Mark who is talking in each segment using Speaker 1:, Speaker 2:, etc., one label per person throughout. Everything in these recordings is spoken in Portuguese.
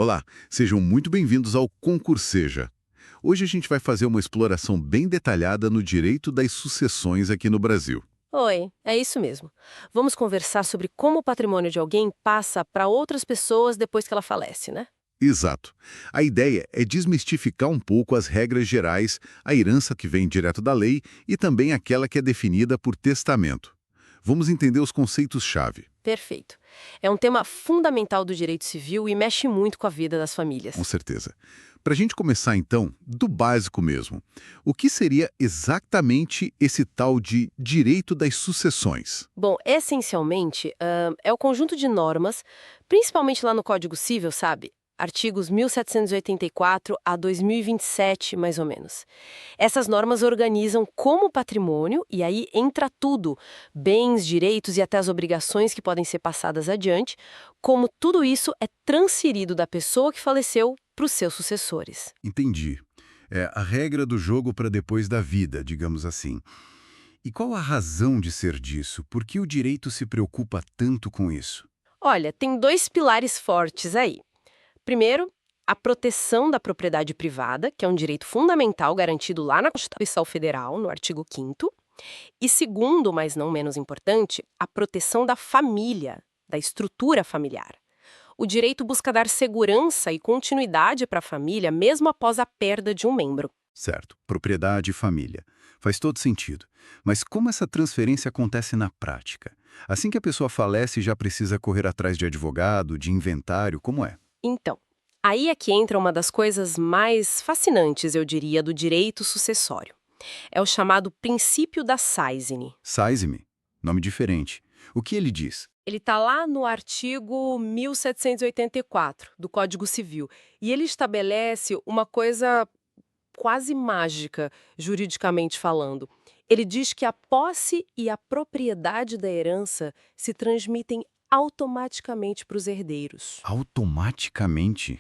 Speaker 1: Olá, sejam muito bem-vindos ao Concurseja. Hoje a gente vai fazer uma exploração bem detalhada no direito das sucessões aqui no Brasil.
Speaker 2: Oi, é isso mesmo. Vamos conversar sobre como o patrimônio de alguém passa para outras pessoas depois que ela falece, né?
Speaker 1: Exato. A ideia é desmistificar um pouco as regras gerais, a herança que vem direto da lei e também aquela que é definida por testamento. Vamos entender os conceitos-chave.
Speaker 2: Perfeito. É um tema fundamental do direito civil e mexe muito com a vida das
Speaker 1: Com
Speaker 2: famílias.
Speaker 1: certeza. Para a gente começar, então, do básico mesmo. O que seria exatamente esse tal de direito das sucessões?
Speaker 2: Bom, essencialmente, é o conjunto de normas, principalmente lá no Código Civil, sabe? Artigos 1784 a 2027, mais ou menos. Essas normas organizam como patrimônio, e aí entra tudo: bens, direitos e até as obrigações que podem ser passadas adiante, como tudo isso é transferido da pessoa que faleceu para os seus sucessores.
Speaker 1: Entendi. É a regra do jogo para depois da vida, digamos assim. E qual a razão de ser disso? Por que o direito se preocupa tanto com isso?
Speaker 2: Olha, tem dois pilares fortes aí. Primeiro, a proteção da propriedade privada, que é um direito fundamental garantido lá na Constituição Federal, no artigo 5º. E segundo, mas não menos importante, a proteção da família, da estrutura familiar. O direito busca dar segurança e continuidade para a família mesmo após a perda de um membro.
Speaker 1: Certo, propriedade e família. Faz todo sentido. Mas como essa transferência acontece na prática? Assim que a pessoa falece, já precisa correr atrás de advogado, de inventário, como é?
Speaker 2: Então, aí é que entra uma das coisas mais fascinantes, eu diria, do direito sucessório. É o chamado princípio da Sazini.
Speaker 1: Size-me. Nome diferente. O que ele diz?
Speaker 2: Ele está lá no artigo 1784 do Código Civil e ele estabelece uma coisa quase mágica, juridicamente falando. Ele diz que a posse e a propriedade da herança se transmitem automaticamente para os herdeiros.
Speaker 1: Automaticamente?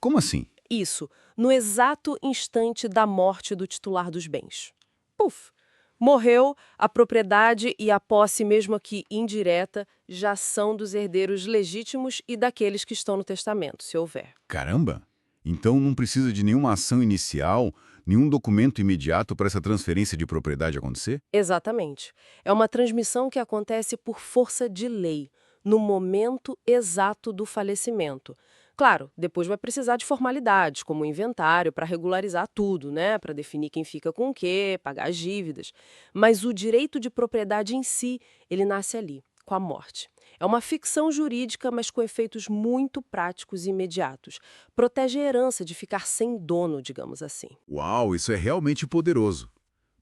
Speaker 1: Como assim?
Speaker 2: Isso, no exato instante da morte do titular dos bens. Puf! Morreu, a propriedade e a posse, mesmo que indireta, já são dos herdeiros legítimos e daqueles que estão no testamento, se houver.
Speaker 1: Caramba! Então não precisa de nenhuma ação inicial, nenhum documento imediato para essa transferência de propriedade acontecer?
Speaker 2: Exatamente. É uma transmissão que acontece por força de lei, no momento exato do falecimento. Claro, depois vai precisar de formalidades, como o inventário, para regularizar tudo, né? Para definir quem fica com o quê, pagar as dívidas. Mas o direito de propriedade em si, ele nasce ali, com a morte. É uma ficção jurídica, mas com efeitos muito práticos e imediatos. Protege a herança de ficar sem dono, digamos assim.
Speaker 1: Uau, isso é realmente poderoso.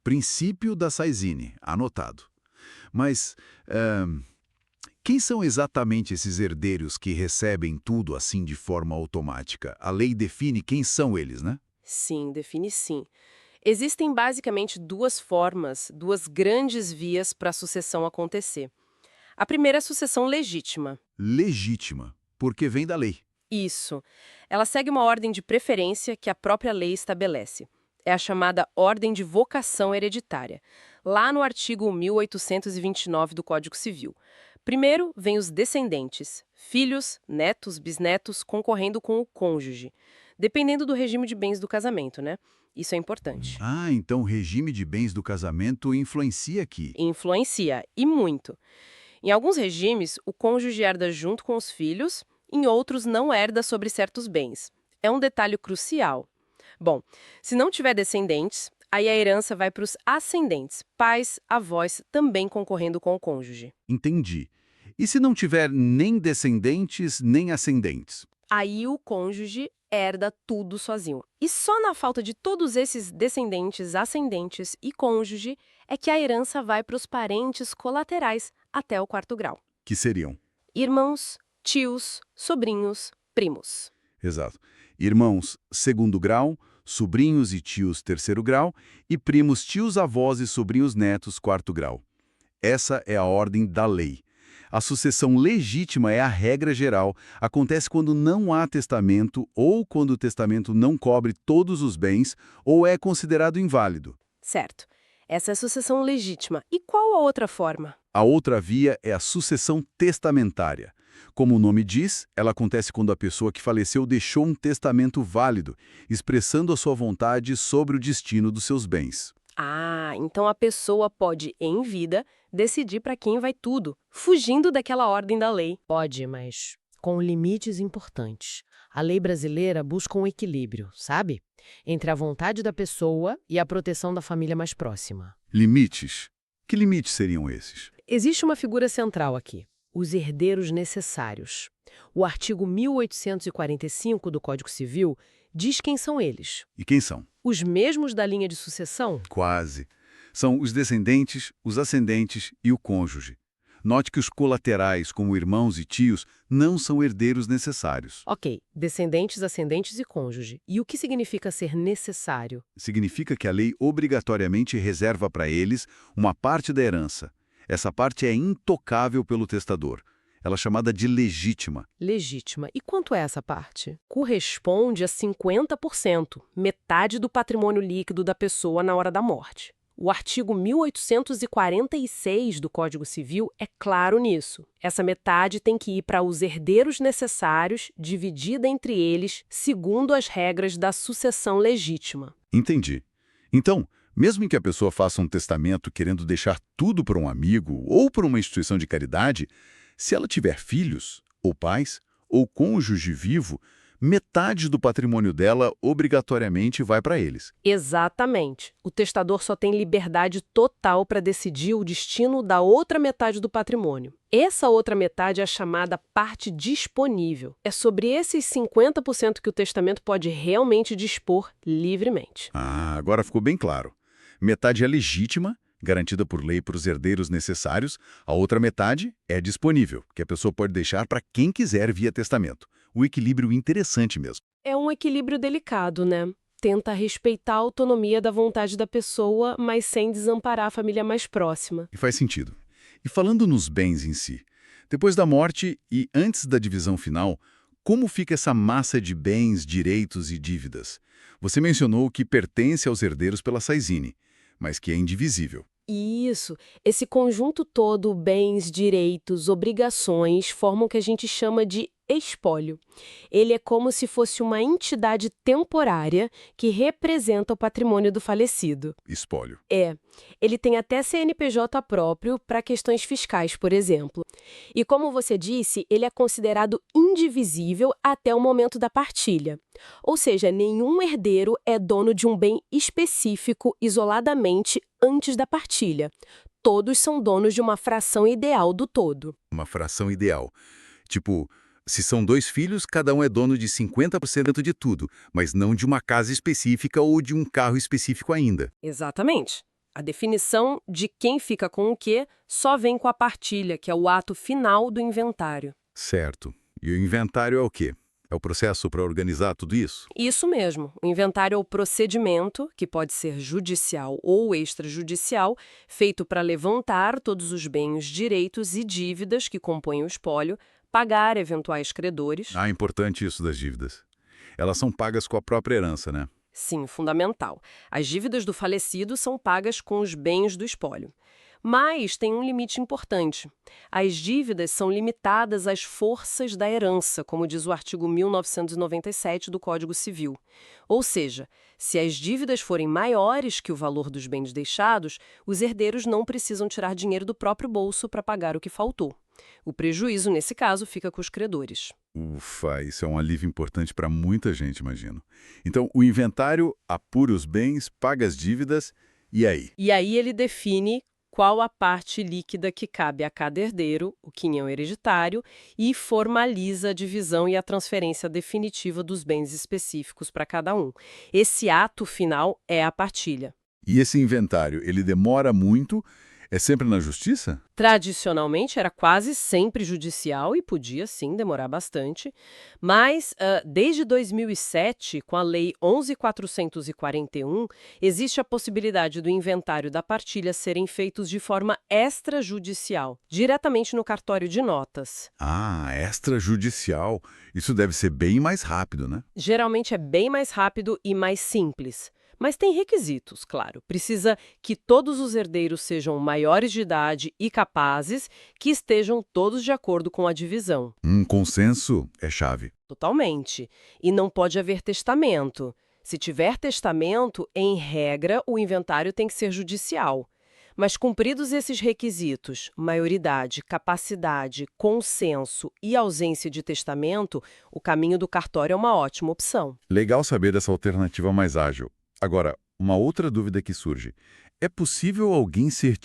Speaker 1: Princípio da Saizine, anotado. Mas quem são exatamente esses herdeiros que recebem tudo assim de forma automática? A lei define quem são eles, né?
Speaker 2: Sim, define sim. Existem basicamente duas formas, duas grandes vias para a sucessão acontecer. A primeira é a sucessão legítima.
Speaker 1: Legítima, porque vem da lei.
Speaker 2: Isso. Ela segue uma ordem de preferência que a própria lei estabelece. É a chamada ordem de vocação hereditária, lá no artigo 1829 do Código Civil. Primeiro vem os descendentes, filhos, netos, bisnetos, concorrendo com o cônjuge, dependendo do regime de bens do casamento, né? Isso é importante.
Speaker 1: Ah, então o regime de bens do casamento influencia aqui.
Speaker 2: Influencia, e muito. Em alguns regimes, o cônjuge herda junto com os filhos, em outros não herda sobre certos bens. É um detalhe crucial. Bom, se não tiver descendentes, aí a herança vai para os ascendentes, pais, avós, também concorrendo com o cônjuge.
Speaker 1: Entendi. E se não tiver nem descendentes, nem ascendentes?
Speaker 2: Aí o cônjuge herda tudo sozinho. E só na falta de todos esses descendentes, ascendentes e cônjuge é que a herança vai para os parentes colaterais até o quarto grau.
Speaker 1: Que seriam?
Speaker 2: Irmãos, tios, sobrinhos, primos.
Speaker 1: Exato. Irmãos, segundo grau, sobrinhos e tios, terceiro grau, e primos, tios, avós e sobrinhos netos, quarto grau. Essa é a ordem da lei. A sucessão legítima é a regra geral. Acontece quando não há testamento ou quando o testamento não cobre todos os bens ou é considerado inválido.
Speaker 2: Certo. Essa é a sucessão legítima. E qual a outra forma?
Speaker 1: A outra via é a sucessão testamentária. Como o nome diz, ela acontece quando a pessoa que faleceu deixou um testamento válido, expressando a sua vontade sobre o destino dos seus bens.
Speaker 2: Ah, então a pessoa pode, em vida, decidir para quem vai tudo, fugindo daquela ordem da lei.
Speaker 3: Pode, mas com limites importantes. A lei brasileira busca um equilíbrio, sabe? Entre a vontade da pessoa e a proteção da família mais próxima.
Speaker 1: Limites? Que limites seriam esses?
Speaker 3: Existe uma figura central aqui: os herdeiros necessários. O artigo 1845 do Código Civil diz quem são eles.
Speaker 1: E quem são?
Speaker 3: Os mesmos da linha de sucessão?
Speaker 1: Quase. São os descendentes, os ascendentes e o cônjuge. Note que os colaterais, como irmãos e tios, não são herdeiros necessários.
Speaker 3: Ok, descendentes, ascendentes e cônjuge. E o que significa ser necessário?
Speaker 1: Significa que a lei obrigatoriamente reserva para eles uma parte da herança. Essa parte é intocável pelo testador. Ela é chamada de legítima.
Speaker 3: Legítima. E quanto é essa parte? Corresponde a 50%, metade do patrimônio líquido da pessoa na hora da morte. O artigo 1846 do Código Civil é claro nisso. Essa metade tem que ir para os herdeiros necessários, dividida entre eles, segundo as regras da sucessão legítima.
Speaker 1: Entendi. Então, mesmo em que a pessoa faça um testamento querendo deixar tudo para um amigo ou para uma instituição de caridade, se ela tiver filhos, ou pais, ou cônjuge vivo, metade do patrimônio dela obrigatoriamente vai para eles.
Speaker 2: Exatamente. O testador só tem liberdade total para decidir o destino da outra metade do patrimônio. Essa outra metade é a chamada parte disponível. É sobre esses 50% que o testamento pode realmente dispor livremente.
Speaker 1: Ah, agora ficou bem claro. Metade é legítima, garantida por lei para os herdeiros necessários, a outra metade é disponível, que a pessoa pode deixar para quem quiser via testamento. Um equilíbrio interessante mesmo.
Speaker 2: É um equilíbrio delicado, né? Tenta respeitar a autonomia da vontade da pessoa, mas sem desamparar a família mais próxima.
Speaker 1: E faz sentido. E falando nos bens em si, depois da morte e antes da divisão final, como fica essa massa de bens, direitos e dívidas? Você mencionou que pertence aos herdeiros pela Saizine, mas que é indivisível.
Speaker 2: Isso. Esse conjunto todo, bens, direitos, obrigações, formam o que a gente chama de espólio. Ele é como se fosse uma entidade temporária que representa o patrimônio do falecido.
Speaker 1: Espólio.
Speaker 2: Ele tem até CNPJ próprio para questões fiscais, por exemplo. E como você disse, ele é considerado indivisível até o momento da partilha. Ou seja, nenhum herdeiro é dono de um bem específico isoladamente antes da partilha. Todos são donos de uma fração ideal do todo.
Speaker 1: Uma fração ideal. Tipo, se são 2 filhos, cada um é dono de 50% de tudo, mas não de uma casa específica ou de um carro específico ainda.
Speaker 2: Exatamente. A definição de quem fica com o quê só vem com a partilha, que é o ato final do inventário.
Speaker 1: Certo. E o inventário é o quê? É o processo para organizar tudo isso?
Speaker 2: Isso mesmo. O inventário é o procedimento, que pode ser judicial ou extrajudicial, feito para levantar todos os bens, direitos e dívidas que compõem o espólio, pagar eventuais credores.
Speaker 1: Ah, importante isso das dívidas. Elas são pagas com a própria herança, né?
Speaker 2: Sim, fundamental. As dívidas do falecido são pagas com os bens do espólio. Mas tem um limite importante. As dívidas são limitadas às forças da herança, como diz o artigo 1997 do Código Civil. Ou seja, se as dívidas forem maiores que o valor dos bens deixados, os herdeiros não precisam tirar dinheiro do próprio bolso para pagar o que faltou. O prejuízo, nesse caso, fica com os credores.
Speaker 1: Ufa, isso é um alívio importante para muita gente, imagino. Então, o inventário apura os bens, paga as dívidas, e aí?
Speaker 2: E aí ele define qual a parte líquida que cabe a cada herdeiro, o quinhão hereditário, e formaliza a divisão e a transferência definitiva dos bens específicos para cada um. Esse ato final é a partilha.
Speaker 1: E esse inventário, ele demora muito? É sempre na justiça?
Speaker 2: Tradicionalmente era quase sempre judicial e podia sim demorar bastante, mas desde 2007, com a Lei 11.441, existe a possibilidade do inventário da partilha serem feitos de forma extrajudicial, diretamente no cartório de notas.
Speaker 1: Ah, extrajudicial. Isso deve ser bem mais rápido, né?
Speaker 2: Geralmente é bem mais rápido e mais simples.
Speaker 3: Mas tem requisitos, claro. Precisa que todos os herdeiros sejam maiores de idade e capazes, que estejam todos de acordo com a divisão.
Speaker 1: Um consenso é chave.
Speaker 3: Totalmente. E não pode haver testamento. Se tiver testamento, em regra, o inventário tem que ser judicial. Mas cumpridos esses requisitos, maioridade, capacidade, consenso e ausência de testamento, o caminho do cartório é uma ótima opção.
Speaker 1: Legal saber dessa alternativa mais ágil. Agora, uma outra dúvida que surge. É possível alguém ser,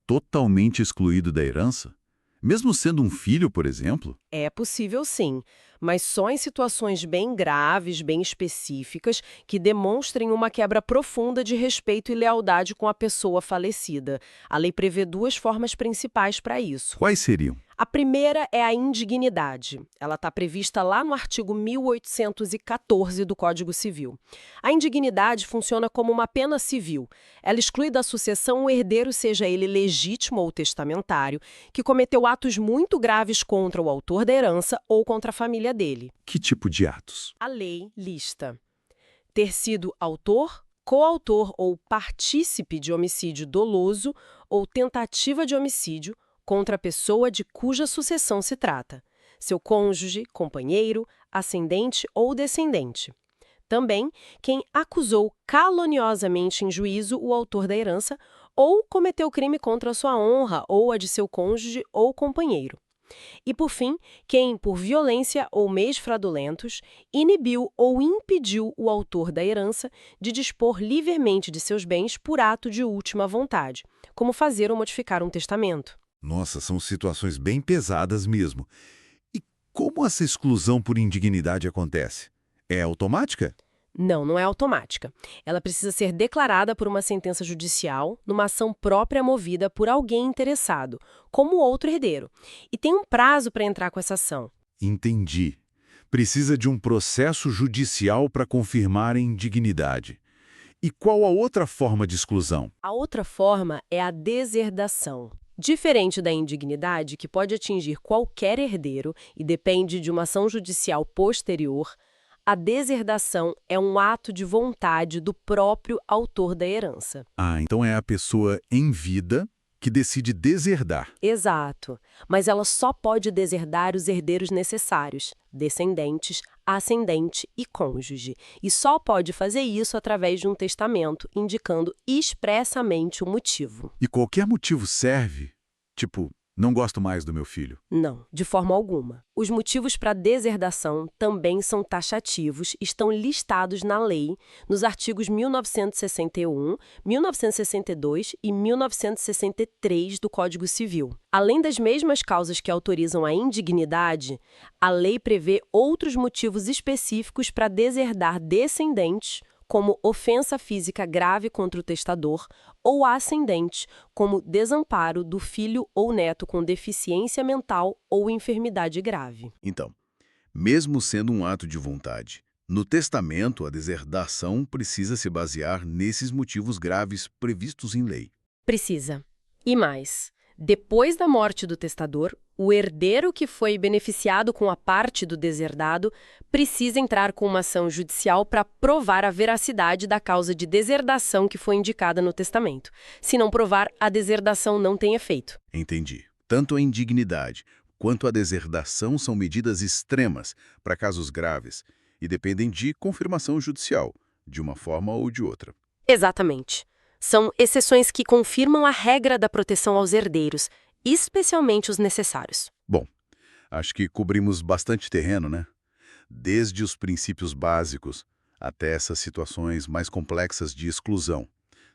Speaker 1: totalmente excluído da herança? Mesmo sendo um filho, por exemplo?
Speaker 3: É possível sim, mas só em situações bem graves, bem específicas, que demonstrem uma quebra profunda de respeito e lealdade com a pessoa falecida. A lei prevê duas formas principais para isso.
Speaker 1: Quais seriam?
Speaker 3: A primeira é a indignidade. Ela está prevista lá no artigo 1814 do Código Civil. A indignidade funciona como uma pena civil. Ela exclui da sucessão o herdeiro, seja ele legítimo ou testamentário, que cometeu atos muito graves contra o autor da herança ou contra a família dele.
Speaker 1: Que tipo de atos?
Speaker 3: A lei lista ter sido autor, coautor ou partícipe de homicídio doloso ou tentativa de homicídio contra a pessoa de cuja sucessão se trata, seu cônjuge, companheiro, ascendente ou descendente. Também quem acusou caluniosamente em juízo o autor da herança ou cometeu crime contra a sua honra ou a de seu cônjuge ou companheiro. E, por fim, quem, por violência ou meios fraudulentos, inibiu ou impediu o autor da herança de dispor livremente de seus bens por ato de última vontade, como fazer ou modificar um testamento.
Speaker 1: Nossa, são situações bem pesadas mesmo. E como essa exclusão por indignidade acontece? É automática?
Speaker 3: Não, não é automática. Ela precisa ser declarada por uma sentença judicial, numa ação própria movida por alguém interessado, como outro herdeiro. E tem um prazo para entrar com essa ação.
Speaker 1: Entendi. Precisa de um processo judicial para confirmar a indignidade. E qual a outra forma de exclusão?
Speaker 3: A outra forma é a deserdação. Diferente da indignidade, que pode atingir qualquer herdeiro e depende de uma ação judicial posterior, a deserdação é um ato de vontade do próprio autor da herança.
Speaker 1: Ah, então é a pessoa em vida que decide deserdar.
Speaker 3: Exato, mas ela só pode deserdar os herdeiros necessários, descendentes, ascendente e cônjuge, e só pode fazer isso através de um testamento, indicando expressamente o motivo.
Speaker 1: E qualquer motivo serve? Tipo, não gosto mais do meu filho.
Speaker 3: Não, de forma alguma. Os motivos para deserdação também são taxativos, estão listados na lei, nos artigos 1961, 1962 e 1963 do Código Civil. Além das mesmas causas que autorizam a indignidade, a lei prevê outros motivos específicos para deserdar descendentes, como ofensa física grave contra o testador, ou ascendente, como desamparo do filho ou neto com deficiência mental ou enfermidade grave.
Speaker 1: Então, mesmo sendo um ato de vontade, no testamento a deserdação precisa se basear nesses motivos graves previstos em lei.
Speaker 3: Precisa. E mais, depois da morte do testador, o herdeiro que foi beneficiado com a parte do deserdado precisa entrar com uma ação judicial para provar a veracidade da causa de deserdação que foi indicada no testamento. Se não provar, a deserdação não tem efeito.
Speaker 1: Entendi. Tanto a indignidade quanto a deserdação são medidas extremas para casos graves e dependem de confirmação judicial, de uma forma ou de outra.
Speaker 3: Exatamente. São exceções que confirmam a regra da proteção aos herdeiros, especialmente os necessários.
Speaker 1: Bom, acho que cobrimos bastante terreno, né? Desde os princípios básicos até essas situações mais complexas de exclusão,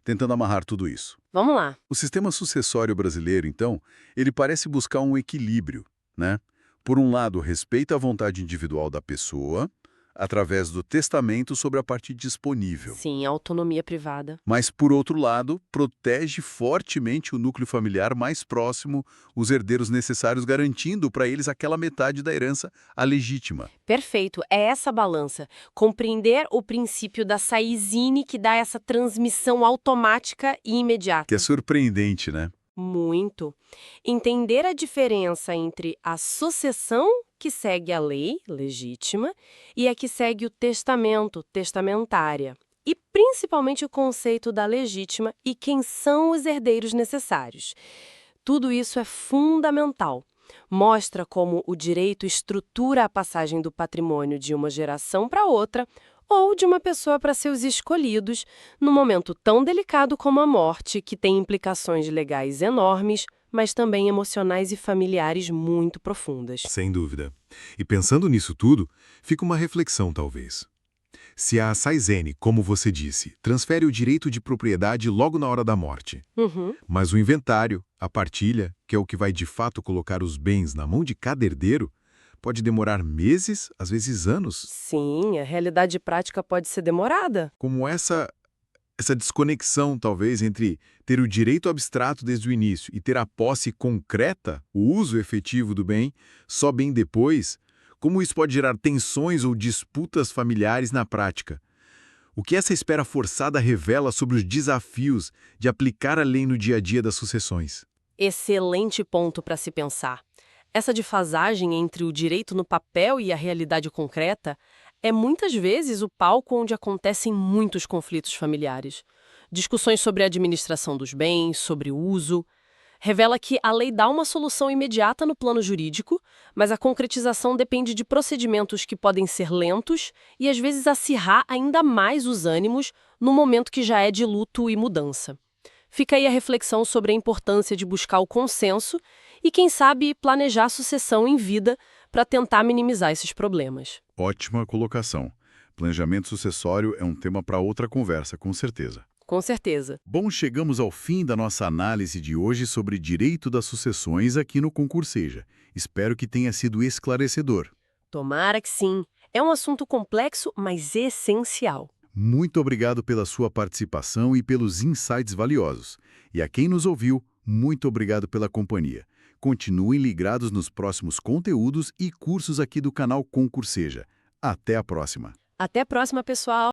Speaker 1: tentando amarrar tudo isso.
Speaker 3: Vamos lá.
Speaker 1: O sistema sucessório brasileiro, então, ele parece buscar um equilíbrio, né? Por um lado, respeita a vontade individual da pessoa, através do testamento sobre a parte disponível.
Speaker 3: Sim, autonomia privada.
Speaker 1: Mas, por outro lado, protege fortemente o núcleo familiar mais próximo, os herdeiros necessários, garantindo para eles aquela metade da herança, a legítima.
Speaker 3: Perfeito, é essa balança. Compreender o princípio da saisine que dá essa transmissão automática e imediata.
Speaker 1: Que é surpreendente, né?
Speaker 3: Muito. Entender a diferença entre a sucessão que segue a lei legítima e a que segue o testamento, testamentária. E
Speaker 2: principalmente o conceito da legítima e quem são os herdeiros necessários. Tudo isso é fundamental. Mostra como o direito estrutura a passagem do patrimônio de uma geração para outra ou de uma pessoa para seus escolhidos, num momento tão delicado como a morte, que tem implicações legais enormes, mas também emocionais e familiares muito profundas.
Speaker 4: Sem dúvida. E pensando nisso tudo, fica uma reflexão talvez. Se a Saizene, como você disse, transfere o direito de propriedade logo na hora da morte, mas o inventário, a partilha, que é o que vai de fato colocar os bens na mão de cada herdeiro, pode demorar meses, às vezes anos.
Speaker 2: Sim, a realidade prática pode ser demorada.
Speaker 4: Como essa desconexão, talvez, entre ter o direito abstrato desde o início e ter a posse concreta, o uso efetivo do bem, só bem depois, como isso pode gerar tensões ou disputas familiares na prática. O que essa espera forçada revela sobre os desafios de aplicar a lei no dia a dia das sucessões?
Speaker 2: Excelente ponto para se pensar. Essa defasagem entre o direito no papel e a realidade concreta é muitas vezes o palco onde acontecem muitos conflitos familiares. Discussões sobre a administração dos bens, sobre o uso. Revela que a lei dá uma solução imediata no plano jurídico, mas a concretização depende de procedimentos que podem ser lentos e às vezes acirrar ainda mais os ânimos no momento que já é de luto e mudança. Fica aí a reflexão sobre a importância de buscar o consenso e, quem sabe, planejar a sucessão em vida para tentar minimizar esses problemas.
Speaker 1: Ótima colocação. Planejamento sucessório é um tema para outra conversa, com certeza.
Speaker 2: Com certeza.
Speaker 1: Bom, chegamos ao fim da nossa análise de hoje sobre direito das sucessões aqui no Concurseja. Espero que tenha sido esclarecedor.
Speaker 2: Tomara que sim. É um assunto complexo, mas essencial.
Speaker 1: Muito obrigado pela sua participação e pelos insights valiosos. E a quem nos ouviu, muito obrigado pela companhia. Continuem ligados nos próximos conteúdos e cursos aqui do canal Concurseja. Até a próxima!
Speaker 2: Até a próxima, pessoal!